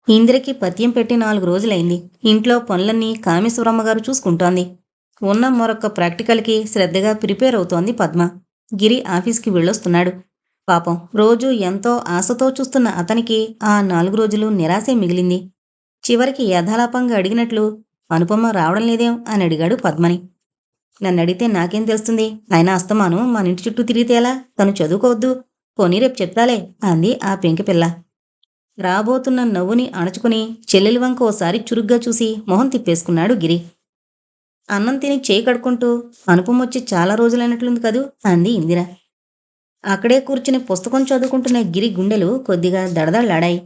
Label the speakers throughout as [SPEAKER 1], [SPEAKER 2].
[SPEAKER 1] ఇందిరకి పత్యం పెట్టి 4 రోజులైంది. ఇంట్లో పనులన్నీ కామేశ్వరమ్మగారు చూసుకుంటోంది. ఉన్న మరొక్క ప్రాక్టికల్‌కి శ్రద్ధగా ప్రిపేర్ అవుతోంది పద్మ. గిరి ఆఫీస్‌కి వెళ్ళొస్తున్నాడు. పాపం రోజూ ఎంతో ఆశతో చూస్తున్న అతనికి ఆ 4 రోజులు నిరాశే మిగిలింది. చివరికి యథాలాపంగా అడిగినట్లు అనుపమ రావడం లేదేం అని అడిగాడు పద్మని. నన్నడిగితే నాకేం తెలుస్తుంది? అయినా అస్తమానం మనింటి చుట్టూ తిరిగితే ఎలా? తను చదువుకోవద్దు. పోనీ రేపు చెప్తాలే అంది ఆ పెంకిపిల్ల. రాబోతున్న నవ్వుని అణచుకుని చెల్లెలి వంక ఓసారి చురుగ్గా చూసి మొహం తిప్పేసుకున్నాడు గిరి. అన్నం తిని చేయి కడుక్కుంటూ అనుపమొచ్చి చాలా రోజులైనట్లుంది కదూ అంది ఇందిర. అక్కడే కూర్చుని పుస్తకం చదువుకుంటున్న గిరి గుండెలు కొద్దిగా దడదళ్లాడాయి.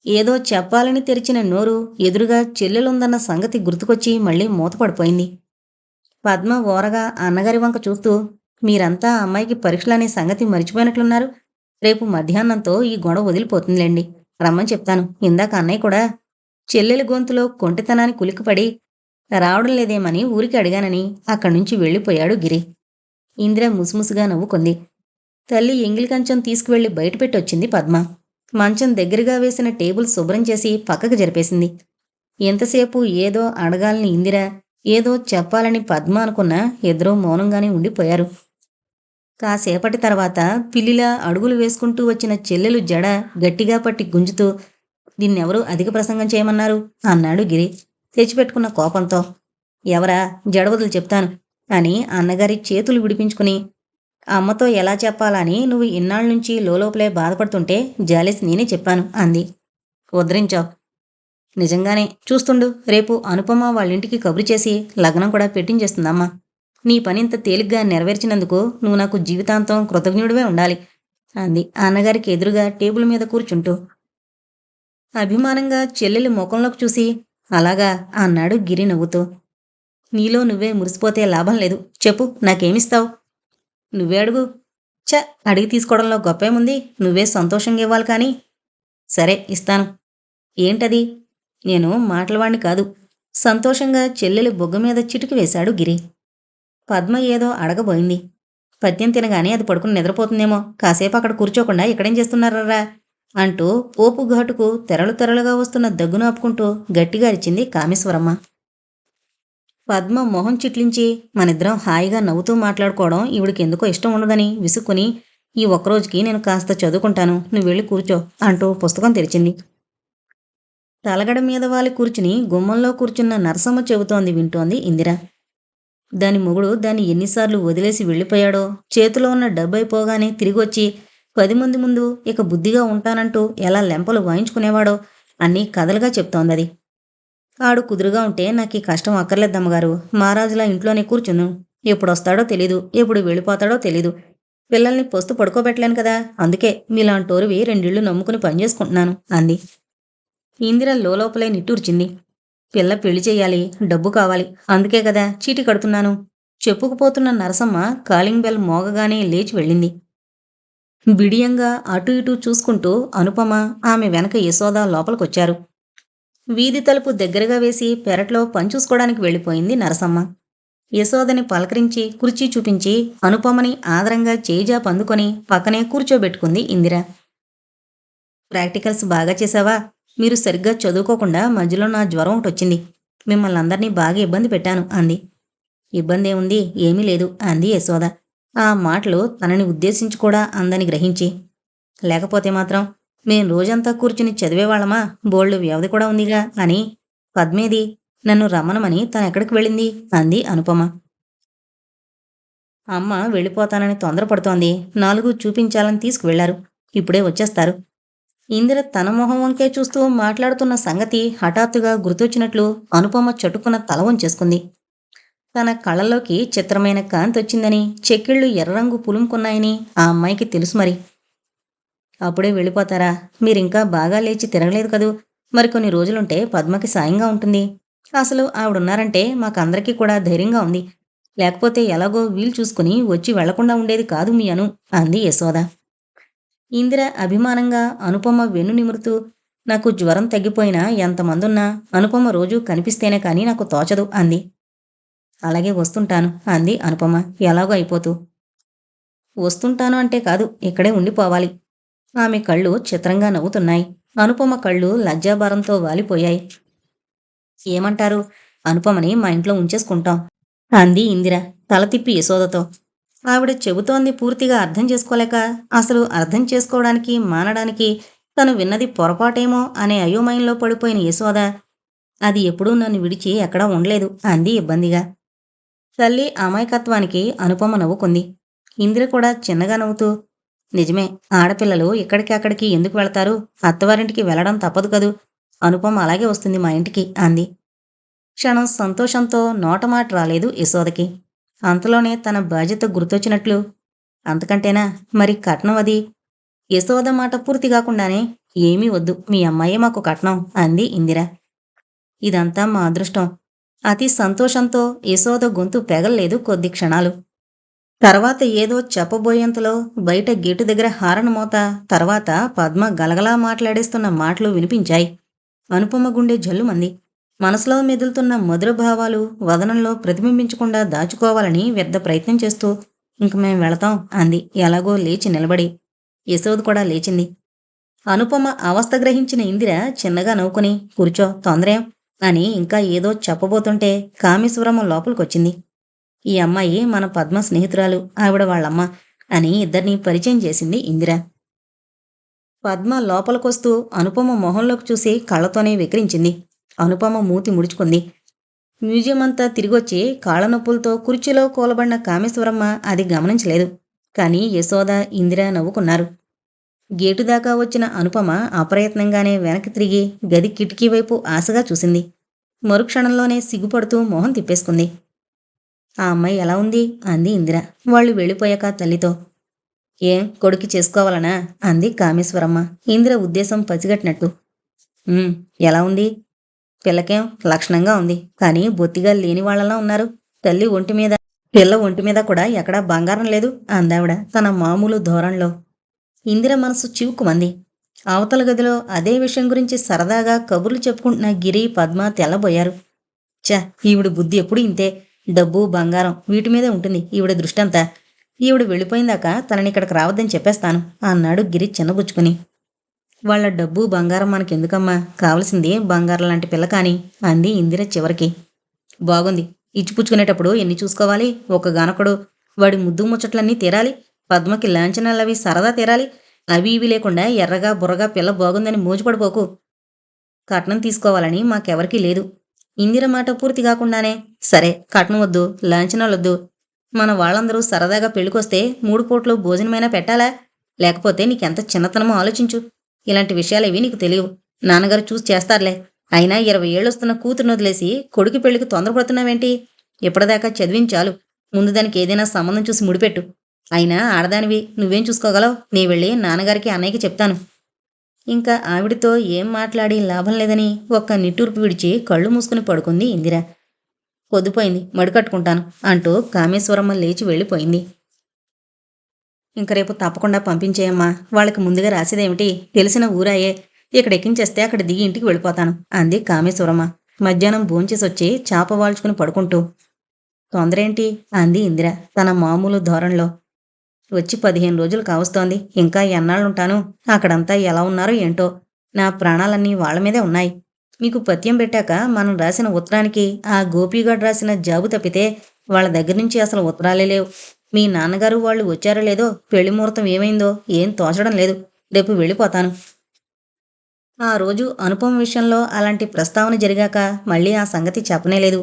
[SPEAKER 1] ఏదో చెప్పాలని తెరిచిన నోరు ఎదురుగా చెల్లెలుందన్న సంగతి గుర్తుకొచ్చి మళ్ళీ మూతపడిపోయింది. పద్మ ఓరగా అన్నగారి వంక చూస్తూ, మీరంతా ఆ అమ్మాయికి పరీక్షలనే సంగతి మరిచిపోయినట్లున్నారు. రేపు మధ్యాహ్నంతో ఈ గొడవ వదిలిపోతుందిలేండి. రమ్మని చెప్తాను. ఇందాక అన్నయ్య కూడా చెల్లెలి గొంతులో కొంటెతనానికి ఉలిక్కిపడి రావడం లేదేమని ఊరికి అడిగానని అక్కడ్నుంచి వెళ్ళిపోయాడు గిరి. ఇందిర ముసిముసిగా నవ్వుకుంది. తల్లి ఎంగిలి కంచం తీసుకువెళ్లి బయటపెట్టొచ్చింది పద్మ. మంచం దగ్గరగా వేసిన టేబుల్ శుభ్రం చేసి పక్కకు జరిపేసింది. ఎంతసేపు ఏదో అడగాలని ఇందిర, ఏదో చెప్పాలని పద్మ అనుకున్నా ఇద్దరూ మౌనంగానే ఉండిపోయారు. కాసేపటి తర్వాత పిల్లిలా అడుగులు వేసుకుంటూ వచ్చిన చెల్లెలు జడ గట్టిగా పట్టి గుంజుతూ, నిన్నెవరు అధిక ప్రసంగం చేయమన్నారు అన్నాడు గిరి తెచ్చిపెట్టుకున్న కోపంతో. ఎవరా? జడ వదులు చెప్తాను అని అన్నగారి చేతులు విడిపించుకుని, అమ్మతో ఎలా చెప్పాలని నువ్వు ఇన్నాళ్ళనుంచి లోలోపలే బాధపడుతుంటే జాలేసి నేనే చెప్పాను అంది. ఉద్ధరించావు. నిజంగానే చూస్తుండు, రేపు అనుపమ వాళ్ళింటికి కబురు చేసి లగ్నం కూడా పెట్టించేస్తుందమ్మా. నీ పనింత తేలిగ్గా నెరవేర్చినందుకు నువ్వు నాకు జీవితాంతం కృతజ్ఞుడివే ఉండాలి అంది అన్నగారికి ఎదురుగా టేబుల్ మీద కూర్చుంటూ. అభిమానంగా చెల్లెలి ముఖంలోకి చూసి, అలాగా అన్నాడు గిరి నవ్వుతూ. నీలో నువ్వే మురిసిపోతే లాభం లేదు. చెప్పు, నాకేమిస్తావు? నువ్వే అడుగు. ఛ, అడిగి తీసుకోవడంలో గొప్పేముంది? నువ్వే సంతోషంగా ఇవ్వాలి కానీ. సరే, ఇస్తాను. ఏంటది? నేను మాటలవాణ్ణి కాదు. సంతోషంగా చెల్లెలి బొగ్గ మీద చిటికి వేశాడు గిరి. పద్మ ఏదో అడగబోయింది. పద్యం తినగానే అది పడుకుని నిద్రపోతుందేమో, కాసేపు అక్కడ కూర్చోకుండా ఇక్కడేం చేస్తున్నారా అంటూ పోపు ఘాటుకు తెరలు తెరలుగా వస్తున్న దగ్గును ఆపుకుంటూ గట్టిగా అరిచింది కామేశ్వరమ్మ. పద్మ మొహం చిట్లించి మనిద్దరం హాయిగా నవ్వుతూ మాట్లాడుకోవడం ఈవిడికెందుకో ఇష్టం ఉండదని విసుక్కుని, ఈ ఒక్కరోజుకి నేను కాస్త చదువుకుంటాను, నువ్వు వెళ్ళి కూర్చో అంటూ పుస్తకం తెరిచింది. తలగడ మీద వాలి కూర్చుని గుమ్మంలో కూర్చున్న నరసమ్మ చెబుతోంది వింటోంది ఇందిర. దాని మొగుడు దాన్ని ఎన్నిసార్లు వదిలేసి వెళ్ళిపోయాడో, చేతిలో ఉన్న డబ్బైపోగానే తిరిగొచ్చి 10 మంది ముందు ఇక బుద్ధిగా ఉంటానంటూ ఎలా లెంపలు వాయించుకునేవాడో అన్నీ కథలుగా చెప్తోందది. ఆడు కుదురుగా ఉంటే నాకీ కష్టం అక్కర్లేదమ్మగారు. మహారాజులా ఇంట్లోనే కూర్చును. ఎప్పుడొస్తాడో తెలీదు, ఎప్పుడు వెళ్ళిపోతాడో తెలీదు. పిల్లల్ని పొస్తు పడుకోబెట్టలేను కదా, అందుకే మీలాంటోరివి 2 ఇళ్ళు నమ్ముకుని పనిచేసుకుంటున్నాను అంది. ఇందిర లోపలే నిట్టూర్చింది. పిల్ల పెళ్లి చెయ్యాలి, డబ్బు కావాలి, అందుకే కదా చీటీ కడుతున్నాను. చెప్పుకుపోతున్న నరసమ్మ కాలింగ్ బెల్ మోగగానే లేచి వెళ్ళింది. బిడియంగా అటూ ఇటూ చూసుకుంటూ అనుపమ, ఆమె వెనక యశోద లోపలికొచ్చారు. వీధి తలుపు దగ్గరగా వేసి పెరట్లో పనిచూసుకోవడానికి వెళ్ళిపోయింది నరసమ్మ. యశోదని పలకరించి కుర్చీ చూపించి అనుపమని ఆదరంగా చేయిజాపు అందుకొని పక్కనే కూర్చోబెట్టుకుంది ఇందిర. ప్రాక్టికల్స్ బాగా చేశావా? మీరు సరిగ్గా చదువుకోకుండా మధ్యలో నా జ్వరం ఒకటొచ్చింది. మిమ్మల్ని అందరినీ బాగా ఇబ్బంది పెట్టాను అంది. ఇబ్బందేముంది? ఏమీ లేదు అంది యశోద. ఆ మాటలు తనని ఉద్దేశించి కూడా అందని గ్రహించి. లేకపోతే మాత్రం మేం రోజంతా కూర్చుని చదివేవాళ్ళమా, బోల్డు వ్యవధి కూడా ఉందిగా అని. పద్మేది? నన్ను రమ్మనమని తనెక్కడికి వెళ్ళింది అంది అనుపమ. అమ్మ వెళ్ళిపోతానని తొందరపడుతోంది. 4 చూపించాలని తీసుకువెళ్లారు. ఇప్పుడే వచ్చేస్తారు. ఇందిర తన మొహం వంకే చూస్తూ మాట్లాడుతున్న సంగతి హఠాత్తుగా గుర్తొచ్చినట్లు అనుపమ చటుక్కున తల వంచేసుకుంది. తన కళ్ళల్లోకి చిత్రమైన కాంతొచ్చిందని, చెక్కిళ్ళు ఎర్రరంగు పులుముకున్నాయని ఆ అమ్మాయికి తెలుసు మరి. అప్పుడే వెళ్ళిపోతారా? మీరింకా బాగా లేచి తిరగలేదు కదూ. మరికొన్ని రోజులుంటే పద్మకి సాయంగా ఉంటుంది. అసలు ఆవిడున్నారంటే మాకందరికీ కూడా ధైర్యంగా ఉంది. లేకపోతే ఎలాగో వీలు చూసుకుని వచ్చి వెళ్లకుండా ఉండేది కాదు మీ అను అంది యశోద. ఇందిర అభిమానంగా అనుపమ వెన్ను నిమురుతూ, నాకు జ్వరం తగ్గిపోయినా ఎంతమందున్నా అనుపమ రోజూ కనిపిస్తేనే కానీ నాకు తోచదు అంది. అలాగే వస్తుంటాను అంది అనుపమ ఎలాగో అయిపోతూ. వస్తుంటాను అంటే కాదు, ఇక్కడే ఉండిపోవాలి. ఆమె కళ్ళు చిత్రంగా నవ్వుతున్నాయి. అనుపమ కళ్ళు లజ్జాభారంతో వాలిపోయాయి. ఏమంటారు? అనుపమని మా ఇంట్లో ఉంచేసుకుంటాం అంది ఇందిర తల తిప్పి యశోదతో. ఆవిడ చెబుతోంది పూర్తిగా అర్థం చేసుకోలేక, అసలు అర్థం చేసుకోవడానికి మానడానికి తను విన్నది పొరపాటేమో అనే అయోమయంలో పడిపోయిన యశోద, అది ఎప్పుడూ నన్ను విడిచి ఎక్కడా ఉండలేదు అంది ఇబ్బందిగా. తల్లి అమాయకత్వానికి అనుపమ నవ్వుకుంది. ఇందిర కూడా చిన్నగా నవ్వుతూ, నిజమే, ఆడపిల్లలు ఇక్కడికి అక్కడికి ఎందుకు వెళతారు? అత్తవారింటికి వెళ్ళడం తప్పదు కదూ. అనుపమ అలాగే వస్తుంది మా ఇంటికి అంది. క్షణం సంతోషంతో నోటమాట రాలేదు యశోదకి. అంతలోనే తన బాధ్యత గుర్తొచ్చినట్లు, అంతకంటేనా, మరి కట్నం అది? యశోద మాట పూర్తి కాకుండానే, ఏమీ వద్దు, మీ అమ్మాయే మాకు కట్నం అంది ఇందిర. ఇదంతా మా అదృష్టం. అతి సంతోషంతో యశోద గొంతు పెగల్లేదు కొద్ది క్షణాలు. తర్వాత ఏదో చెప్పబోయేంతలో బయట గేటు దగ్గర హారన్ మోత, తర్వాత పద్మ గలగలా మాట్లాడేస్తున్న మాటలు వినిపించాయి. అనుపమ గుండె జల్లుమంది. మనసులో మెదులుతున్న మధుర భావాలు వదనంలో ప్రతిబింబించకుండా దాచుకోవాలని వ్యర్థ ప్రయత్నం చేస్తూ, ఇంక మేం వెళతాం అంది ఎలాగో లేచి నిలబడి. యశోద కూడా లేచింది. అనుపమ అవస్థ గ్రహించిన ఇందిర చిన్నగా నవ్వుకుని, కూర్చో, తొందరేం అని ఇంకా ఏదో చెప్పబోతుంటే కామేశ్వరమ్మ లోపలికొచ్చింది. ఈ అమ్మాయి మన పద్మ స్నేహితురాలు, ఆవిడ వాళ్ళమ్మ అని ఇద్దరినీ పరిచయం చేసింది ఇందిర. పద్మ లోపలికొస్తూ అనుపమ మొహంలోకి చూసి కళ్ళతోనే వెక్కిరించింది. అనుపమ మూతి ముడుచుకుంది. మ్యూజియం అంతా తిరిగొచ్చి కాళ్ళనొప్పులతో కుర్చీలో కూలబడిన కామేశ్వరమ్మ అది గమనించలేదు. కానీ యశోద, ఇందిర నవ్వుకున్నారు. గేటు దాకా వచ్చిన అనుపమ అప్రయత్నంగానే వెనక్కి తిరిగి గది కిటికీ వైపు ఆశగా చూసింది. మరుక్షణంలోనే సిగ్గుపడుతూ మొహం తిప్పేసుకుంది. ఆ అమ్మాయి ఎలా ఉంది అంది ఇందిర వాళ్ళు వెళ్ళిపోయాక తల్లితో. ఏం కొడుకు చేసుకోవాలనా అంది కామేశ్వరమ్మ ఇందిర ఉద్దేశం పసిగట్టినట్టు. ఎలా ఉంది? పిల్లకేం లక్షణంగా ఉంది, కానీ బొత్తిగా లేని వాళ్ళలా ఉన్నారు. తల్లి ఒంటిమీద, పిల్ల ఒంటిమీద కూడా ఎక్కడా బంగారం లేదు అందావిడ తన మామూలు ధోరణిలో. ఇందిర మనసు చివుక్కుమంది. అవతల గదిలో అదే విషయం గురించి సరదాగా కబుర్లు చెప్పుకుంటున్న గిరి, పద్మ తెల్లబోయారు. చ, ఈవిడ బుద్ధి ఎప్పుడు ఇంతే. డబ్బు బంగారం వీటి మీదే ఉంటుంది ఈవిడ దృష్టంతా. ఈవిడ వెళ్ళిపోయిందాకా తననిక్కడికి రావద్దని చెప్పేస్తాను అన్నాడు గిరి చిన్నబుచ్చుకుని. వాళ్ళ డబ్బు బంగారం మనకెందుకమ్మా, కావలసింది బంగారం లాంటి పిల్ల కాని అంది ఇందిర చివరికి. బాగుంది, ఇచ్చిపుచ్చుకునేటప్పుడు ఎన్ని చూసుకోవాలి? ఒక గనకుడు, వాడి ముద్దు ముచ్చట్లన్నీ తీరాలి. పద్మకి లాంఛనాలవి సరదా తీరాలి. అవి ఇవి లేకుండా ఎర్రగా బుర్రగా పిల్ల బాగుందని మోజుపడిపోకు. కట్నం తీసుకోవాలని మాకెవరికీ లేదు. ఇందిర మాట పూర్తి కాకుండానే, సరే కట్నం వద్దు, లాంఛనాలొద్దు. మన వాళ్ళందరూ సరదాగా పెళ్ళికొస్తే 3 పూట్లు భోజనమైనా పెట్టాలా? లేకపోతే నీకెంత చిన్నతనమో ఆలోచించు. ఇలాంటి విషయాలేవి నీకు తెలియవు. నాన్నగారు చూసి చేస్తారులే. అయినా 20 ఏళ్ళొస్తున్న కూతురుని వదిలేసి కొడుకు పెళ్లికి తొందరపడుతున్నావేంటి? ఇప్పటిదాకా చదివించాలు. ముందు దానికి ఏదైనా సంబంధం చూసి ముడిపెట్టు. అయినా ఆడదానివి, నువ్వేం చూసుకోగలవు? నీ వెళ్ళి నాన్నగారికి, అన్నయ్యకి చెప్తాను. ఇంకా ఆవిడితో ఏం మాట్లాడి లాభం లేదని ఒక్క నిట్టూర్పు విడిచి కళ్ళు మూసుకుని పడుకుంది ఇందిర. పొద్దుపోయింది, మడికట్టుకుంటాను అంటూ కామేశ్వరమ్మ లేచి వెళ్ళిపోయింది. ఇంక రేపు తప్పకుండా పంపించేయమ్మా. వాళ్ళకి ముందుగా రాసేదేమిటి? తెలిసిన ఊరాయే. ఇక్కడ ఎక్కించేస్తే అక్కడ దిగి ఇంటికి వెళ్ళిపోతాను అంది కామేశ్వరమ్మ మధ్యాహ్నం భోంచేసొచ్చి చాప వాల్చుకుని పడుకుంటూ. తొందరేంటి అంది ఇందిర తన మామూలు ధోరణిలో. వచ్చి 15 రోజులు కావస్తోంది. ఇంకా ఎన్నాళ్ళుంటాను? అక్కడంతా ఎలా ఉన్నారో ఏంటో. నా ప్రాణాలన్నీ వాళ్ల మీదే ఉన్నాయి. మీకు పత్యం పెట్టాక మనం రాసిన ఉత్తరానికి ఆ గోపీగాడు రాసిన జాబు తప్పితే వాళ్ళ దగ్గర నుంచి అసలు ఉత్తరాలే లేవు. మీ నాన్నగారు వాళ్ళు వచ్చారో లేదో, పెళ్లి ముహూర్తం ఏమైందో ఏం తోచడం లేదు. రేపు వెళ్ళిపోతాను. ఆ రోజు అనుపమ విషయంలో అలాంటి ప్రస్తావన జరిగాక మళ్ళీ ఆ సంగతి చెప్పనేలేదు.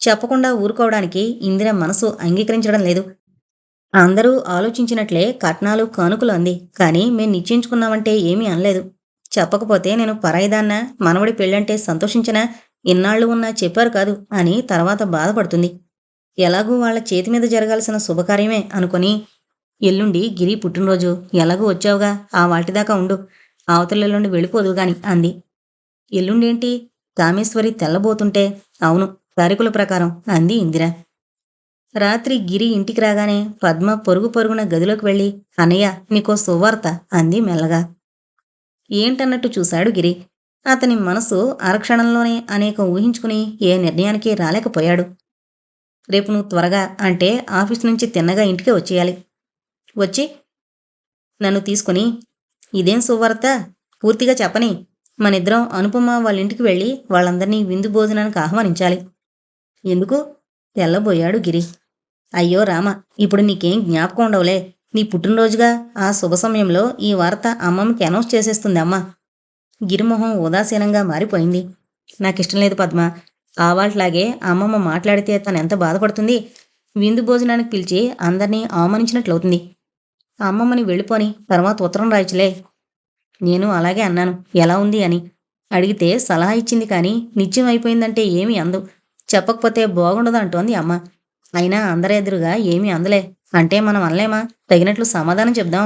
[SPEAKER 1] చెప్పకుండా ఊరుకోవడానికి ఇందిర మనసు అంగీకరించడం లేదు. అందరూ ఆలోచించినట్లే కట్నాలు కానుకలు అంది. కానీ మేం నిశ్చయించుకున్నామంటే ఏమీ అనలేదు. చెప్పకపోతే నేను పరాయిదాన్నా, మనవడి పెళ్ళంటే సంతోషించనా, ఇన్నాళ్ళు ఉన్నా చెప్పారు కాదు అని తర్వాత బాధపడుతుంది. ఎలాగూ వాళ్ళ చేతి మీద జరగాల్సిన శుభకార్యమే అనుకొని, ఎల్లుండి గిరి పుట్టినరోజు, ఎలాగూ వచ్చావుగా, ఆ వాటిదాకా ఉండు, అవతలెల్లుండి వెళ్ళిపోదు గాని అంది. ఎల్లుండేంటి? కామేశ్వరి తెల్లబోతుంటే, అవును, తారీఖుల ప్రకారం అంది ఇందిర. రాత్రి గిరి ఇంటికి రాగానే పద్మ పరుగు పరుగున గదిలోకి వెళ్ళి, అన్నయ్య, నీకో శుభవార్త అంది మెల్లగా. ఏంటన్నట్టు చూశాడు గిరి. అతని మనసు అరక్షణంలోనే అనేకం ఊహించుకుని ఏ నిర్ణయానికి రాలేకపోయాడు. రేపు నువ్వు త్వరగా, అంటే ఆఫీసు నుంచి తిన్నగా ఇంటికే వచ్చేయాలి. వచ్చి నన్ను తీసుకుని, ఇదేం శుభవార్త? పూర్తిగా చెప్పని. మనిద్దరం అనుపమ వాళ్ళ ఇంటికి వెళ్ళి వాళ్ళందరినీ విందు భోజనానికి ఆహ్వానించాలి. ఎందుకు? తెల్లబోయాడు గిరి. అయ్యో రామ! ఇప్పుడు నీకేం జ్ఞాపకం ఉండవులే. నీ పుట్టినరోజుగా ఆ శుభ సమయంలో ఈ వార్త అమ్మమ్మకి అనౌన్స్ చేసేస్తుంది అమ్మ. గిరిమొహం ఉదాసీనంగా మారిపోయింది. నాకిష్టం లేదు పద్మ. ఆవాల్ట్లాగే అమ్మమ్మ మాట్లాడితే తనెంత బాధపడుతుంది. విందు భోజనానికి పిలిచి అందర్నీ అవమానించినట్లవుతుంది. అమ్మమ్మని వెళ్ళిపోని తర్వాత ఉత్తరం రాయొచ్చులే. నేను అలాగే అన్నాను ఎలా ఉంది అని. అడిగితే సలహా ఇచ్చింది కానీ నిశ్చయం అయిపోయిందంటే ఏమీ అందు. చెప్పకపోతే బాగుండదు అంటోంది అమ్మ. అయినా అందరెదురుగా ఏమీ అందలే. అంటే మనం అనలేమా? తగినట్లు సమాధానం చెప్దాం.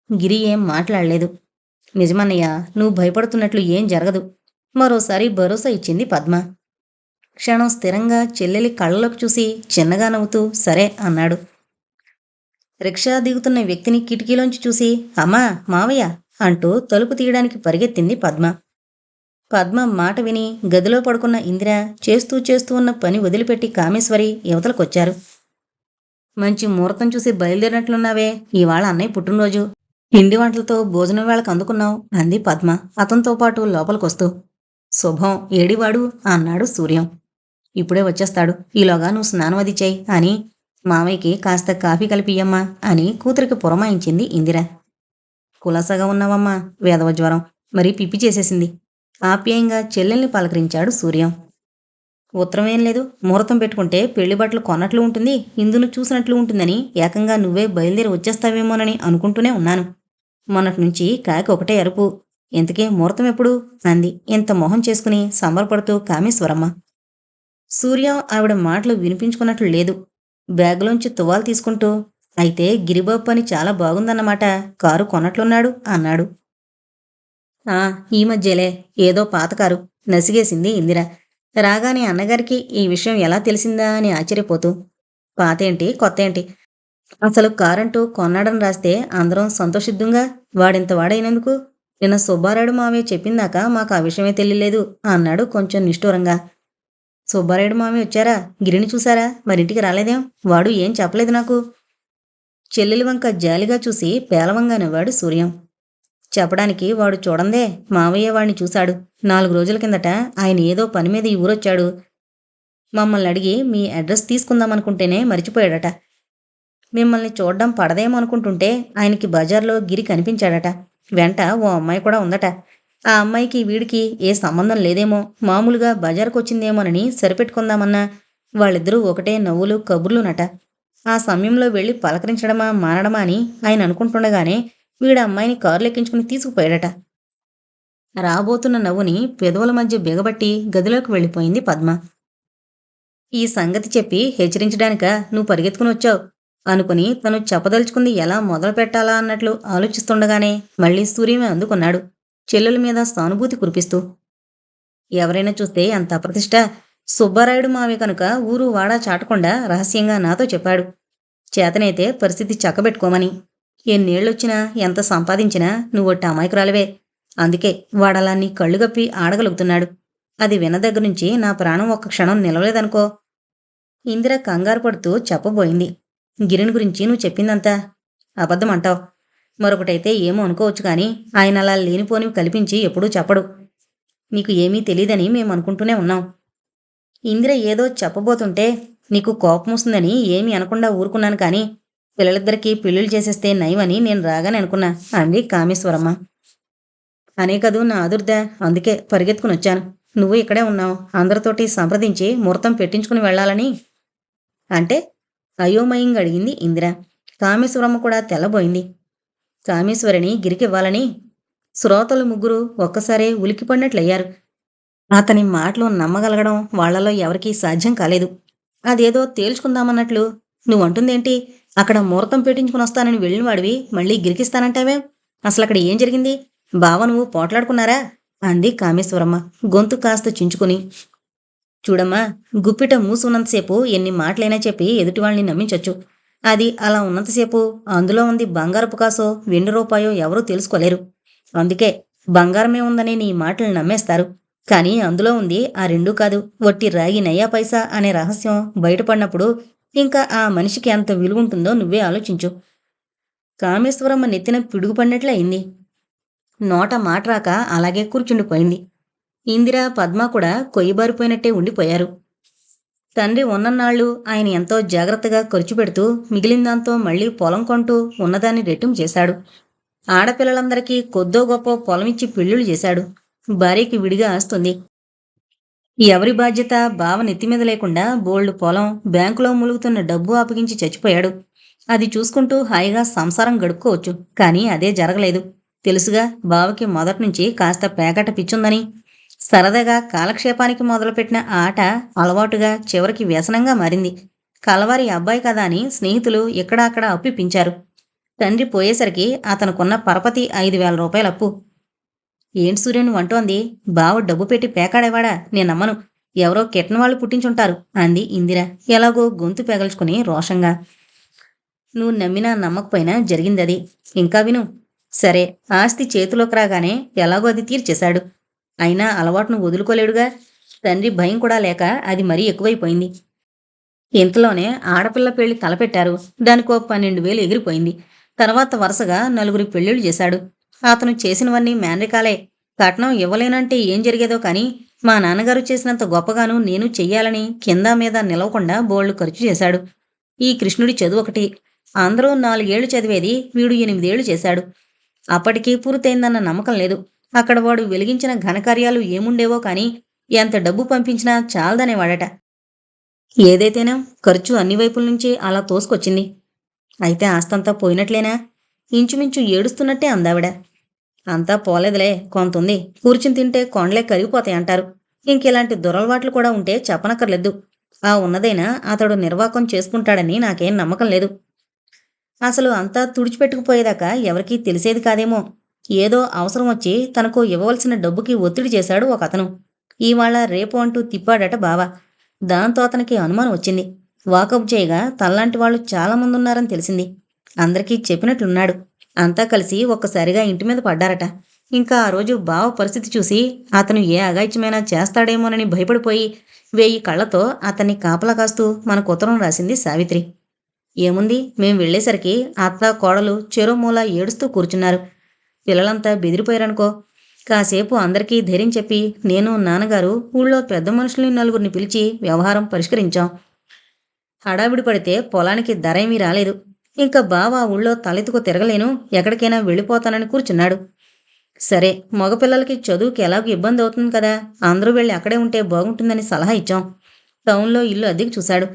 [SPEAKER 1] గిరి ఏం మాట్లాడలేదు. నిజమన్నయ్య, నువ్వు భయపడుతున్నట్లు ఏం జరగదు. మరోసారి భరోసా ఇచ్చింది పద్మ. క్షణం స్థిరంగా చెల్లెలి కళ్ళలోకి చూసి చిన్నగా నవ్వుతూ సరే అన్నాడు. రిక్షా దిగుతున్న వ్యక్తిని కిటికీలోంచి చూసి అమ్మా, మావయ్య అంటూ తలుపు తీయడానికి పరిగెత్తింది పద్మ. పద్మ మాట విని గదిలో పడుకున్న ఇందిర చేస్తూ ఉన్న పని వదిలిపెట్టి కామేశ్వరి యువతలకొచ్చారు. మంచి ముహూర్తం చూసి బయలుదేరినట్లున్నావే, ఇవాళ అన్నయ్య పుట్టినరోజు. పిండి వంటలతో భోజనం వేళకు అందుకున్నావు అంది పద్మ అతనితో పాటు లోపలికొస్తూ. శుభం, ఏడివాడు అన్నాడు సూర్యం. ఇప్పుడే వచ్చేస్తాడు. ఈలోగా నువ్వు స్నానం అది చెయ్యి అని మామయ్యకి కాస్త కాఫీ కలిపియ్యమ్మా అని కూతురికి పురమాయించింది ఇందిర. కులాసగా ఉన్నావమ్మా, వేదవ జ్వరం మరీ పిప్పి చేసేసింది. ఆప్యాయంగా చెల్లెల్ని పలకరించాడు సూర్యం. ఉత్తరమేం లేదు, ముహూర్తం పెట్టుకుంటే పెళ్లి బట్టలు కొన్నట్లు ఉంటుంది, ఇందును చూసినట్లు ఉంటుందని ఏకంగా నువ్వే బయలుదేరి వచ్చేస్తావేమోనని అనుకుంటూనే ఉన్నాను. మొన్నటి నుంచి కాకి ఒకటే అరుపు. ఇంతకీ ముహూర్తం ఎప్పుడు అంది ఇంత మొహం చేసుకుని సంబరపడుతూ కామేశ్వరమ్మ. సూర్యం ఆవిడ మాటలు వినిపించుకున్నట్లు లేదు. బ్యాగులోంచి తువాలు తీసుకుంటూ అయితే గిరిబాబు పని చాలా బాగుందన్నమాట, కారు కొన్నట్లున్నాడు అన్నాడు. ఆ, ఈ మధ్యలే ఏదో పాత కారు నసిగేసింది ఇందిర. రాగానే అన్నగారికి ఈ విషయం ఎలా తెలిసిందా అని ఆశ్చర్యపోతూ. పాతేంటి కొత్తేంటి, అసలు కారంటూ కొన్నాడని రాస్తే అందరం సంతోషిద్దుంగా. వాడింత వాడైనందుకు నిన్న సుబ్బారాయుడు మావయ్య చెప్పిందాకా మాకు ఆ విషయమే తెలియలేదు అన్నాడు కొంచెం నిష్ఠూరంగా. సుబ్బారాయుడు మావయ్య వచ్చారా? గిరిని చూశారా? మరింటికి రాలేదేం? వాడు ఏం చెప్పలేదు నాకు. చెల్లెలి వంక జాలిగా చూసి పేలవంగా నవ్వాడు సూర్యం. చెప్పడానికి వాడు చూడందే, మావయ్య వాడిని చూశాడు. 4 రోజుల కిందట ఆయన ఏదో పని మీద ఈ ఊరొచ్చాడు. మమ్మల్ని అడిగి మీ అడ్రస్ తీసుకుందామనుకుంటేనే మరిచిపోయాడట. మిమ్మల్ని చూడ్డం పడదేమో అనుకుంటుంటే ఆయనకి బజార్లో గిరి కనిపించాడట. వెంట ఓ అమ్మాయి కూడా ఉందట. ఆ అమ్మాయికి వీడికి ఏ సంబంధం లేదేమో, మామూలుగా బజారుకొచ్చిందేమోనని సరిపెట్టుకుందామన్నా వాళ్ళిద్దరూ ఒకటే నవ్వులు కబుర్లునట. ఆ సమయంలో వెళ్ళి పలకరించడమా మానడమా అని ఆయన అనుకుంటుండగానే వీడు అమ్మాయిని కారులెక్కించుకుని తీసుకుపోయాడట. రాబోతున్న నవ్వుని పెదవుల మధ్య బిగబట్టి గదిలోకి వెళ్ళిపోయింది పద్మ. ఈ సంగతి చెప్పి హెచ్చరించడానిక నువ్వు పరిగెత్తుకుని వచ్చావు అనుకుని తను చెప్పదలుచుకుంది ఎలా మొదలు పెట్టాలా అన్నట్లు ఆలోచిస్తుండగానే మళ్ళీ సూర్యమే అందుకున్నాడు, చెల్లెల మీద సానుభూతి కురిపిస్తూ. ఎవరైనా చూస్తే అంత అప్రతిష్ట. సుబ్బారాయుడు మావి కనుక ఊరు వాడా చాటకుండా రహస్యంగా నాతో చెప్పాడు. చేతనైతే పరిస్థితి చక్కబెట్టుకోమని. ఎన్నేళ్ళొచ్చినా ఎంత సంపాదించినా నువ్వొట్టి అమాయకురాలివే. అందుకే వాడలా నీ కళ్ళు గప్పి ఆడగలుగుతున్నాడు. అది విన్న దగ్గరుంచి నా ప్రాణం ఒక్క క్షణం నిలవలేదనుకో. ఇందిర కంగారు పడుతూ చెప్పబోయింది. గిరిని గురించి నువ్వు చెప్పిందంతా అబద్ధమంటావు. మరొకటైతే ఏమో అనుకోవచ్చు కానీ ఆయన అలా లేనిపోనివి కల్పించి ఎప్పుడూ చెప్పడు. నీకు ఏమీ తెలీదని మేమనుకుంటూనే ఉన్నాం. ఇందిర ఏదో చెప్పబోతుంటే నీకు కోపం వస్తుందని ఏమీ అనకుండా ఊరుకున్నాను కానీ పిల్లలిద్దరికీ పెళ్ళిళ్ళు చేసేస్తే నయమని నేను రాగానే అనుకున్నా అంది కామేశ్వరమ్మ. అనే కదూ నా ఆదుర్ద, అందుకే పరిగెత్తుకుని వచ్చాను. నువ్వు ఇక్కడే ఉన్నావు, అందరితోటి సంప్రదించి ముహూర్తం పెట్టించుకుని వెళ్ళాలని. అంటే అయోమయంగా అడిగింది ఇందిర. కామేశ్వరమ్మ కూడా తెల్లబోయింది. కామేశ్వరిని గిరికివ్వాలని. శ్రోతలు ముగ్గురు ఒక్కసారే ఉలికిపడినట్లయ్యారు. అతని మాటలు నమ్మగలగడం వాళ్లలో ఎవరికీ సాధ్యం కాలేదు. అదేదో తేల్చుకుందామన్నట్లు నువ్వంటుందేంటి? అక్కడ ముహూర్తం పెట్టించుకుని వస్తానని వెళ్ళినవాడివి మళ్ళీ గిరికిస్తానంటావే? అసలక్కడ ఏం జరిగింది? బావ నువ్వు పోట్లాడుకున్నారా అంది కామేశ్వరమ్మ గొంతు కాస్త చించుకుని. చూడమ్మా, గుప్పిట మూసున్నంతసేపు ఎన్ని మాటలైనా చెప్పి ఎదుటివాళ్ళని నమ్మించొచ్చు. అది అలా ఉన్నంతసేపు అందులో ఉంది బంగారపు కాసో వెండి రూపాయో ఎవరూ తెలుసుకోలేరు. అందుకే బంగారమే ఉందని నీ మాటలు నమ్మేస్తారు. కానీ అందులో ఉంది ఆ రెండూ కాదు, వట్టి రాగి నయ్యా పైసా అనే రహస్యం బయటపడినప్పుడు ఇంకా ఆ మనిషికి ఎంత విలువుంటుందో నువ్వే ఆలోచించు. కామేశ్వరమ్మ నెత్తిన పిడుగుపడినట్లే అయింది. నోట మాట రాక అలాగే కూర్చుండిపోయింది. ఇందిర, పద్మ కూడా కొయ్యబారిపోయినట్టే ఉండిపోయారు. తండ్రి ఉన్నన్నాళ్ళు ఆయన ఎంతో జాగ్రత్తగా ఖర్చు పెడుతూ మిగిలిన దాంతో మళ్లీ పొలం కొంటూ ఉన్నదాన్ని రెట్టింపు చేశాడు. ఆడపిల్లలందరికీ కొద్దో గొప్పో పొలమిచ్చి పెళ్లిళ్ళు చేశాడు. భార్యకి విడిగా ఆస్తుంది. ఎవరి బాధ్యత బావ నెత్తిమీద లేకుండా బోల్డు పొలం, బ్యాంకులో ములుగుతున్న డబ్బు అప్పగించి చచ్చిపోయాడు. అది చూసుకుంటూ హాయిగా సంసారం గడుపుకోవచ్చు. కానీ అదే జరగలేదు. తెలుసుగా బావకి మొదట్నుంచి కాస్త పేకట పిచ్చుందని. సరదాగా కాలక్షేపానికి మొదలుపెట్టిన ఆ ఆట అలవాటుగా చివరికి వ్యసనంగా మారింది. కలవారి అబ్బాయి కదా అని స్నేహితులు ఇక్కడా అక్కడ అప్పిపించారు. తండ్రి పోయేసరికి అతనుకున్న పరపతి 5,000 రూపాయలప్పు. ఏంటి సూర్య నువ్వంటోంది? బావ డబ్బు పెట్టి పేకాడేవాడా? నేనమ్మను. ఎవరో కిట్నవాళ్ళు పుట్టించుంటారు అంది ఇందిర ఎలాగో గొంతు పెగల్చుకుని రోషంగా. నువ్వు నమ్మినా నమ్మకపోయినా జరిగిందది. ఇంకా విను. సరే, ఆస్తి చేతిలోకి రాగానే ఎలాగో అది తీర్చేశాడు. అయినా అలవాటును వదులుకోలేడుగా. తండ్రి భయం కూడా లేక అది మరీ ఎక్కువైపోయింది. ఇంతలోనే ఆడపిల్ల పెళ్లి తలపెట్టారు. దానికో 12,000 ఎగిరిపోయింది. తర్వాత వరుసగా 4 పెళ్లిళ్ళు చేశాడు. అతను చేసినవన్నీ మేనరికాలే. కట్నం ఇవ్వలేనంటే ఏం జరిగేదో కానీ మా నాన్నగారు చేసినంత గొప్పగాను నేను చెయ్యాలని కింద మీద నిలవకుండా బోళ్లు ఖర్చు చేశాడు. ఈ కృష్ణుడి చదువు ఒకటి. అందరూ 4 ఏళ్లు చదివేది వీడు 8 ఏళ్లు చేశాడు. అప్పటికి పూర్తయిందన్న నమ్మకం లేదు. అక్కడ వాడు వెలిగించిన ఘనకార్యాలు ఏముండేవో కానీ ఎంత డబ్బు పంపించినా చాలదనేవాడట. ఏదైతేనే ఖర్చు అన్ని వైపుల నుంచి అలా తోసుకొచ్చింది. అయితే ఆస్తంతా పోయినట్లేనా? ఇంచుమించు ఏడుస్తున్నట్టే అందావిడ. అంతా పోలేదులే, కొంతుంది. కూర్చుని తింటే కొండలే కరిగిపోతాయంటారు. ఇంకిలాంటి దురలవాట్లు కూడా ఉంటే చెప్పనక్కర్లేదు. ఆ ఉన్నదైనా అతడు నిర్వాకం చేసుకుంటాడని నాకేం నమ్మకం లేదు. అసలు అంతా తుడిచిపెట్టుకుపోయేదాకా ఎవరికీ తెలిసేది కాదేమో. ఏదో అవసరం వచ్చి తనకు ఇవ్వవలసిన డబ్బుకి ఒత్తిడి చేశాడు ఒకతను. ఇవాళ రేపు అంటూ తిప్పాడట బావ. దాంతో అతనికి అనుమానం వచ్చింది. వాకప్ చేయగా తనలాంటి వాళ్ళు చాలామందున్నారని తెలిసింది. అందరికీ చెప్పినట్లున్నాడు. అంతా కలిసి ఒక్కసారిగా ఇంటి మీద పడ్డారట. ఇంకా ఆ రోజు బావ పరిస్థితి చూసి అతను ఏ అఘాయిత్యమైనా చేస్తాడేమోనని భయపడిపోయి 1000 కళ్లతో అతన్ని కాపలా కాస్తూ మనకు ఉత్తరం రాసింది సావిత్రి. ఏముంది, మేం వెళ్ళేసరికి అత్త కోడలు చెరో మూల ఏడుస్తూ కూర్చున్నారు. పిల్లలంతా బెదిరిపోయారనుకో. కాసేపు అందరికీ ధైర్యం చెప్పి నేను నాన్నగారు ఊళ్ళో పెద్ద మనుషుల్ని 4 పిలిచి వ్యవహారం పరిష్కరించాం. హడావిడి పడితే పొలానికి ధరేమీ రాలేదు. ఇంకా బావ ఊళ్ళో తలెత్తుకు తిరగలేను, ఎక్కడికైనా వెళ్ళిపోతానని కూర్చున్నాడు. సరే, మగపిల్లలకి చదువుకి ఎలాగో ఇబ్బంది అవుతుంది కదా, అందరూ వెళ్ళి అక్కడే ఉంటే బాగుంటుందని సలహా ఇచ్చాం. టౌన్లో ఇల్లు అద్దెకు చూశాడు.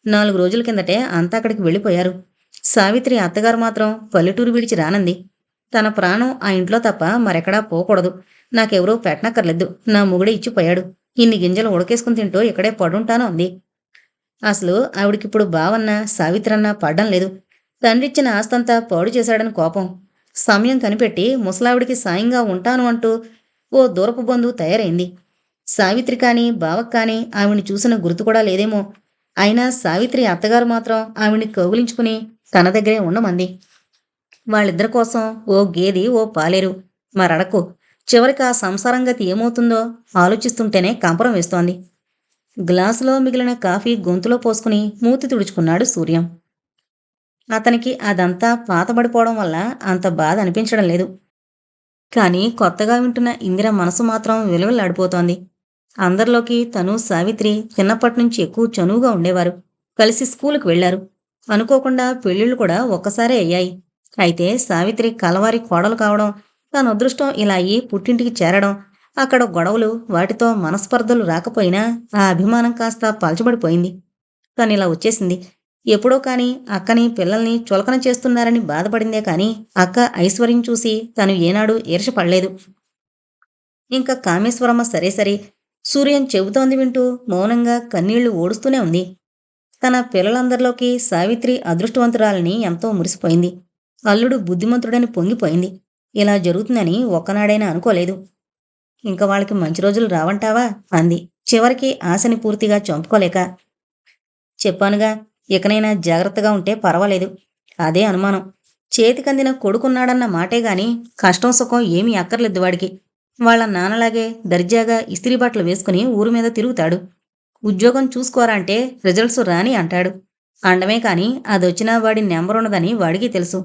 [SPEAKER 1] 4 రోజుల కిందటే అంతా అక్కడికి వెళ్ళిపోయారు. సావిత్రి అత్తగారు మాత్రం పల్లెటూరు విడిచి రానంది. తన ప్రాణం ఆ ఇంట్లో తప్ప మరెక్కడా పోకూడదు. నాకెవరూ పెట్టనక్కర్లేదు. నా మొగుడే ఇచ్చిపోయాడు. ఇన్ని గింజలు ఉడకేసుకుని తింటూ ఇక్కడే పడుంటాను అంది. అసలు ఆవిడికిప్పుడు బావన్నా సావిత్రన్నా పడ్డం లేదు. తండ్రిచ్చిన ఆస్తంతా పాడు చేశాడని కోపం. సమయం కనిపెట్టి ముసలావిడికి సాయంగా ఉంటాను అంటూ ఓ దూరపు బంధువు తయారైంది. సావిత్రి కానీ బావకు కానీ ఆవిడ్ని చూసిన గుర్తు కూడా లేదేమో. అయినా సావిత్రి అత్తగారు మాత్రం ఆవిడ్ని కౌగిలించుకుని తన దగ్గరే ఉండమంది. వాళ్ళిద్దరి కోసం ఓ గేది, ఓ పాలేరు. మరడకు. చివరికి ఆ సంసారంగతి ఏమవుతుందో ఆలోచిస్తుంటేనే కంపరం వేస్తోంది. గ్లాసులో మిగిలిన కాఫీ గొంతులో పోసుకుని మూతి తుడుచుకున్నాడు సూర్యం. అతనికి అదంతా పాతబడిపోవడం వల్ల అంత బాధ అనిపించడం లేదు. కానీ కొత్తగా వింటున్న ఇందిర మనసు మాత్రం విలవిల్లాడిపోతోంది. అందరిలోకి తను, సావిత్రి చిన్నప్పటినుంచి ఎక్కువ చనువుగా ఉండేవారు. కలిసి స్కూలుకు వెళ్లారు. అనుకోకుండా పెళ్లిళ్లు కూడా ఒక్కసారే అయ్యాయి. అయితే సావిత్రి కలవారి కోడలు కావడం, తన అదృష్టం ఇలా అయ్యి పుట్టింటికి చేరడం, అక్కడ గొడవలు, వాటితో మనస్పర్ధలు రాకపోయినా ఆ అభిమానం కాస్త పలచబడిపోయింది. తనిలా వచ్చేసింది. ఎప్పుడో కాని అక్కని, పిల్లల్ని చులకన చేస్తున్నారని బాధపడిందే కాని అక్క ఐశ్వర్యం చూసి తను ఏనాడూ ఈర్షపడలేదు. ఇంకా కామేశ్వరమ్మ సరే సరే. సూర్యం చెబుతోంది వింటూ మౌనంగా కన్నీళ్లు ఓడుస్తూనే ఉంది. తన పిల్లలందరిలోకి సావిత్రి అదృష్టవంతురాలని ఎంతో మురిసిపోయింది. అల్లుడు బుద్ధిమంతుడని పొంగిపోయింది. ఇలా జరుగుతుందని ఒక్కనాడైనా అనుకోలేదు. ఇంక వాళ్ళకి మంచి రోజులు రావంటావా అంది చివరికి ఆశని పూర్తిగా చంపుకోలేక. చెప్పానుగా, ఇకనైనా జాగ్రత్తగా ఉంటే పర్వాలేదు. అదే అనుమానం. చేతికందిన కొడుకున్నాడన్న మాటేగాని కష్టం సుఖం ఏమీ అక్కర్లేదు వాడికి. వాళ్ళ నాన్నలాగే దర్జాగా ఇస్త్రీ బట్టలు వేసుకుని ఊరు మీద తిరుగుతాడు. ఉద్యోగం చూసుకోరా అంటే రిజల్ట్స్ రాని అంటాడు. అండమే కాని అదొచ్చినా వాడి నెంబరున్నదని వాడికి తెలుసు.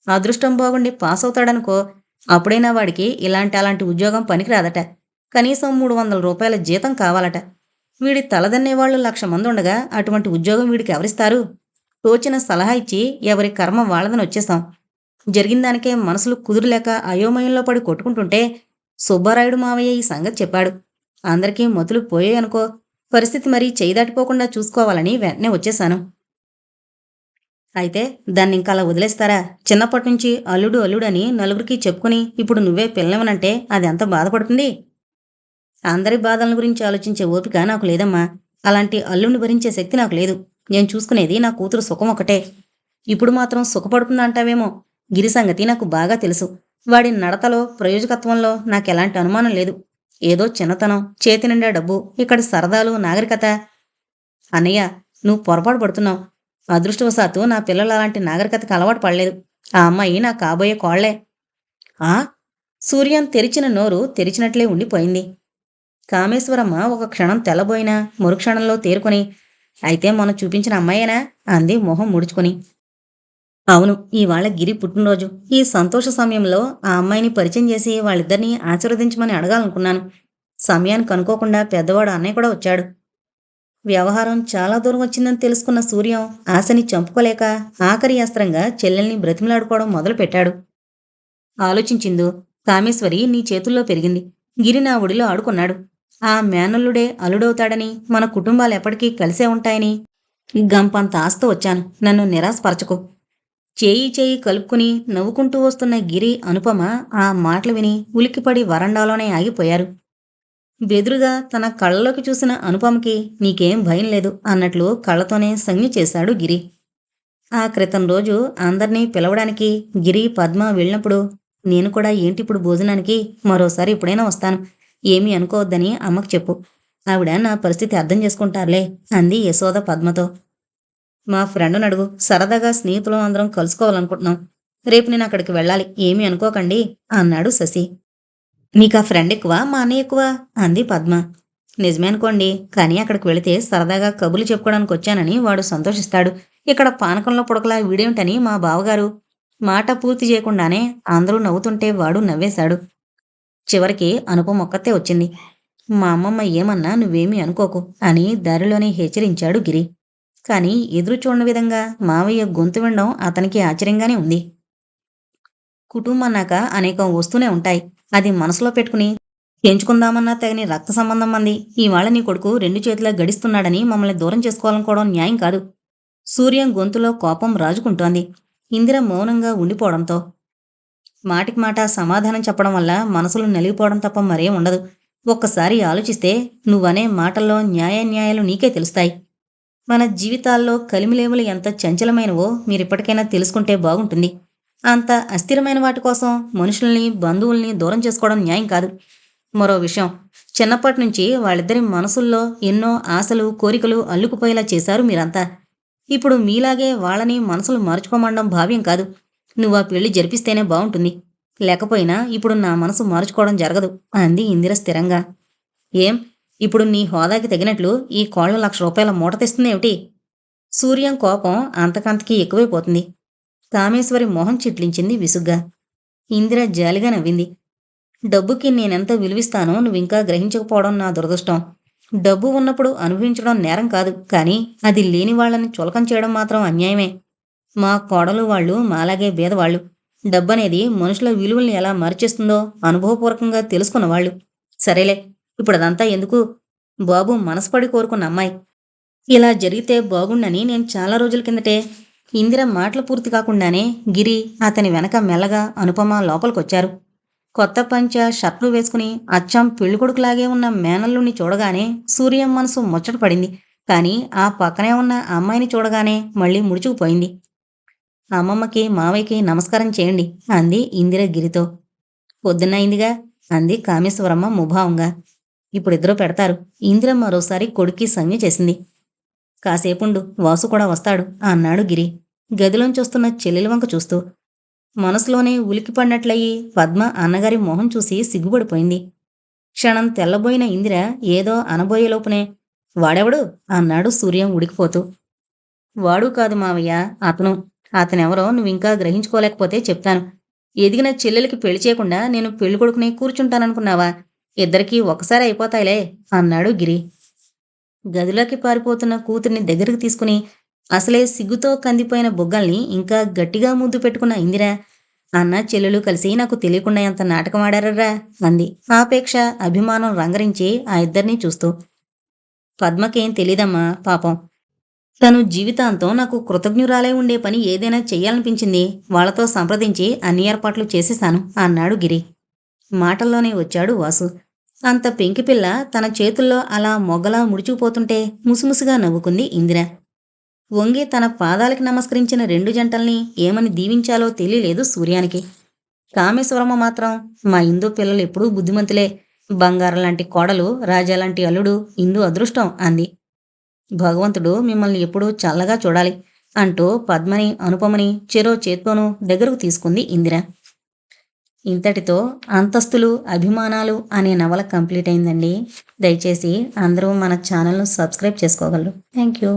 [SPEAKER 1] అదృష్టం బాగుండి పాస్ అవుతాడనుకో, అప్పుడైనా వాడికి అలాంటి ఉద్యోగం పనికిరాదట. కనీసం 300 రూపాయల జీతం కావాలట. వీడి తలదన్నేవాళ్లు 1,00,000 మంది ఉండగా అటువంటి ఉద్యోగం వీడికి ఎవరిస్తారు? తోచిన సలహా ఇచ్చి ఎవరి కర్మ వాళ్ళదని వచ్చేసాం. జరిగిన దానికే మనసులు కుదురులేక అయోమయంలో పడి కొట్టుకుంటుంటే సుబ్బారాయుడు మావయ్య ఈ సంగతి చెప్పాడు. అందరికీ మతులు పోయాయనుకో. పరిస్థితి మరీ చెయ్యి దాటిపోకుండా చూసుకోవాలని వెంటనే వచ్చేశాను. అయితే దాన్నింక అలా వదిలేస్తారా? చిన్నప్పటినుంచి అల్లుడు అల్లుడని నలుగురికి చెప్పుకుని ఇప్పుడు నువ్వే పిల్లనివనంటే అది ఎంత బాధపడుతుంది? అందరి బాధల గురించి ఆలోచించే ఓపిక నాకు లేదమ్మా. అలాంటి అల్లుడిని భరించే శక్తి నాకు లేదు. నేను చూసుకునేది నా కూతురు సుఖం ఒకటే. ఇప్పుడు మాత్రం సుఖపడుతుందంటావేమో. గిరి సంగతి నాకు బాగా తెలుసు. వాడి నడతలో, ప్రయోజకత్వంలో నాకెలాంటి అనుమానం లేదు. ఏదో చిన్నతనం, చేతి నిండా డబ్బు, ఇక్కడి సరదాలు, నాగరికత. అన్నయ్య, నువ్వు పొరపాటు పడుతున్నావు. అదృష్టవశాత్తు నా పిల్లలు అలాంటి నాగరికతకు అలవాటు పడలేదు. ఆ అమ్మాయి నా కాబోయే కోళ్లే. ఆ? సూర్యం తెరిచిన నోరు తెరిచినట్లే ఉండిపోయింది. కామేశ్వరమ్మ ఒక క్షణం తెల్లబోయినా మరుక్షణంలో తేరుకొని, అయితే మొన్న చూపించిన అమ్మాయేనా? అంది మొహం ముడుచుకొని. అవును, ఇవాళ గిరి పుట్టినరోజు. ఈ సంతోష సమయంలో ఆ అమ్మాయిని పరిచయం చేసి వాళ్ళిద్దరినీ ఆశీర్వదించమని అడగాలనుకున్నాను. సమయానికి అనుకోకుండా పెద్దవాడు అన్నయ్య కూడా వచ్చాడు. వ్యవహారం చాలా దూరం వచ్చిందని తెలుసుకున్న సూర్యం ఆశని చంపుకోలేక ఆఖరి అస్త్రంగా చెల్లెల్ని బ్రతిమలాడుకోవడం మొదలుపెట్టాడు. ఆలోచించిందో, కామేశ్వరి నీ చేతుల్లో పెరిగింది. గిరి నా ఒడిలో ఆడుకున్నాడు. ఆ మేనల్లుడే అల్లుడవుతాడని, మన కుటుంబాలెప్పటికీ కలిసే ఉంటాయని గంపంత ఆస్తో వచ్చాను. నన్ను నిరాశపరచకు. చేయి చేయి కలుపుకుని నవ్వుకుంటూ వస్తున్న గిరి, అనుపమ ఆ మాటలు విని ఉలిక్కిపడి వరండాలోనే ఆగిపోయారు. బెదురుగా తన కళ్ళలోకి చూసిన అనుపమకి నీకేం భయం లేదు అన్నట్లు కళ్ళతోనే సంజ్ఞ చేశాడు గిరి. ఆ క్రితం రోజు అందర్నీ పిలవడానికి గిరి, పద్మ వెళ్ళినప్పుడు నేను కూడా ఏంటిప్పుడు భోజనానికి, మరోసారి ఎప్పుడైనా వస్తాను. ఏమీ అనుకోవద్దని అమ్మకు చెప్పు. ఆవిడ నా పరిస్థితి అర్థం చేసుకుంటారులే అంది యశోద పద్మతో. మా ఫ్రెండుని అడుగు. సరదాగా స్నేహితులం అందరం కలుసుకోవాలనుకుంటున్నాం. రేపు నేను అక్కడికి వెళ్ళాలి. ఏమీ అనుకోకండి అన్నాడు శశి. నీకా ఫ్రెండ్ ఎక్కువ, మా అన్నయ్య ఎక్కువ అంది పద్మ. నిజమే అనుకోండి, కానీ అక్కడికి వెళితే సరదాగా కబుర్లు చెప్పుకోవడానికి వచ్చానని వాడు సంతోషిస్తాడు. ఇక్కడ పానకంలో పుడకలా వీడేమిటని మా బావగారు. మాట పూర్తి చేయకుండానే అందరూ నవ్వుతుంటే వాడు నవ్వేశాడు. చివరికి అనుపమ ఒక్కతే వచ్చింది. మా అమ్మమ్మ ఏమన్నా నువ్వేమీ అనుకోకు అని దారిలోనే హెచ్చరించాడు గిరి. కాని ఎదురు చూడని విధంగా మావయ్య గొంతు వినడం అతనికి ఆశ్చర్యంగానే ఉంది. కుటుంబమన్నాక అనేకం వస్తూనే ఉంటాయి. అది మనసులో పెట్టుకుని పెంచుకుందామన్నా తెగని రక్త సంబంధం మంది. ఇవాళ నీ కొడుకు 2 చేతులా గడిస్తున్నాడని మమ్మల్ని దూరం చేసుకోవాలనుకోవడం న్యాయం కాదు. సూర్యం గొంతులో కోపం రాజుకుంటోంది. ఇందిర మౌనంగా ఉండిపోవడంతో. మాటికి మాట సమాధానం చెప్పడం వల్ల మనసులు నలిగిపోవడం తప్ప మరేం ఉండదు. ఒక్కసారి ఆలోచిస్తే నువ్వనే మాటల్లో న్యాయాన్యాయాలు నీకే తెలుస్తాయి. మన జీవితాల్లో కలిమిలేములు ఎంత చంచలమైనవో మీరిప్పటికైనా తెలుసుకుంటే బాగుంటుంది. అంత అస్థిరమైన వాటి కోసం మనుషుల్ని, బంధువుల్ని దూరం చేసుకోవడం న్యాయం కాదు. మరో విషయం, చిన్నప్పటి నుంచి వాళ్ళిద్దరి మనసుల్లో ఎన్నో ఆశలు, కోరికలు అల్లుకుపోయేలా చేశారు మీరంతా. ఇప్పుడు మీలాగే వాళ్ళని మనసులు మార్చుకోమండం భావ్యం కాదు. నువ్వా పెళ్లి జరిపిస్తేనే బాగుంటుంది. లేకపోయినా ఇప్పుడు నా మనసు మార్చుకోవడం జరగదు అంది ఇందిర స్థిరంగా. ఏం, ఇప్పుడు నీ హోదాకి తగినట్లు ఈ కోళ్ల 1,00,000 రూపాయల మూట తెస్తుందేమిటి? సూర్యం కోపం అంతకంతకీ ఎక్కువైపోతుంది. కామేశ్వరి మొహం చిట్లించింది విసుగ్గా. ఇందిర జాలిగా నవ్వింది. డబ్బుకి నేనెంత విలువిస్తానో నువ్వింకా గ్రహించకపోవడం నా దురదృష్టం. డబ్బు ఉన్నప్పుడు అనుభవించడం నేరం కాదు, కానీ అది లేని వాళ్ళని చులకం చేయడం మాత్రం అన్యాయమే. మా కోడలు వాళ్ళు మాలాగే బీదవాళ్ళు. డబ్బనేది మనుషుల విలువల్ని ఎలా మార్చేస్తుందో అనుభవపూర్వకంగా తెలుసుకున్నవాళ్ళు. సరేలే, ఇప్పుడదంతా ఎందుకు? బాబు మనసుపడి కోరుకున్న అమ్మాయి. ఇలా జరిగితే బాగుండని నేను చాలా రోజుల కిందటే. ఇందిర మాటలు పూర్తి కాకుండానే గిరి అతని వెనక మెల్లగా, అనుపమ లోపలికొచ్చారు. కొత్త పంచ, షర్టు వేసుకుని అచ్చం పెళ్ళికొడుకులాగే ఉన్న మేనల్లుని చూడగానే సూర్యం మనసు ముచ్చట పడింది. కానీ ఆ పక్కనే ఉన్న అమ్మాయిని చూడగానే మళ్ళీ ముడుచుకుపోయింది. అమ్మమ్మకి, మావయ్యకి నమస్కారం చేయండి అంది ఇందిర గిరితో. పొద్దున్నయిందిగా అంది కామేశ్వరమ్మ ముభావంగా. ఇప్పుడిద్దరూ పెడతారు. ఇందిర మరోసారి కొడుక్కి సంజ్ఞ చేసింది. కాసేపుండు, వాసు కూడా వస్తాడు అన్నాడు గిరి గదిలోంచొస్తున్న చెల్లెలి వంక చూస్తూ. మనసులోనే ఉలికిపడినట్లయి పద్మ అన్నగారి మొహం చూసి సిగ్గుపడిపోయింది. క్షణం తెల్లబోయిన ఇందిర ఏదో అనబోయేలోపునే వాడెవడు అన్నాడు సూర్యం ఉడికిపోతూ. వాడు కాదు మావయ్య, అతను. అతనెవరో నువ్వింకా గ్రహించుకోలేకపోతే చెప్తాను. ఎదిగిన చెల్లెలకి పెళ్లి చేయకుండా నేను పెళ్లి కొడుకునే కూర్చుంటాననుకున్నావా? ఇద్దరికీ ఒకసారి అయిపోతాయిలే అన్నాడు గిరి. గదిలోకి పారిపోతున్న కూతుర్ని దగ్గరికి తీసుకుని అసలే సిగ్గుతో కందిపోయిన బుగ్గల్ని ఇంకా గట్టిగా ముద్దు పెట్టుకున్న ఇందిర, అన్న చెల్లెలు కలిసి నాకు తెలియకుండా ఎంత నాటకం ఆడారర్రా అంది ఆపేక్ష, అభిమానం రంగరించి ఆ ఇద్దరినీ చూస్తూ. పద్మకేం తెలీదమ్మా పాపం. తను జీవితాంతం నాకు కృతజ్ఞురాలై ఉండే పని ఏదైనా చెయ్యాలనిపించింది. వాళ్ళతో సంప్రదించి అన్ని ఏర్పాట్లు చేసేశాను అన్నాడు గిరి. మాటల్లోనే వచ్చాడు వాసు. అంత పెంకిపిల్ల తన చేతుల్లో అలా మొగ్గలా ముడుచుకుపోతుంటే ముసిముసిగా నవ్వుకుంది ఇందిర. వంగి తన పాదాలకి నమస్కరించిన 2 జంటల్ని ఏమని దీవించాలో తెలియలేదు సూర్యానికి. కామేశ్వరమ్మ మాత్రం, మా ఇందు పిల్లలు ఎప్పుడూ బుద్ధిమంతులే. బంగారం లాంటి కోడలు, రాజాలాంటి అల్లుడు ఇందు అదృష్టం అంది. భగవంతుడు మిమ్మల్ని ఎప్పుడూ చల్లగా చూడాలి అంటూ పద్మని, అనుపమని చెరో చేత్తోనూ దగ్గరకు తీసుకుంది ఇందిర. ఇంతటితో అంతస్తులు, అభిమానాలు అనే నవల కంప్లీట్ అయిందండి. దయచేసి అందరూ మన ఛానల్ను సబ్స్క్రైబ్ చేసుకోగలరు. Thank you.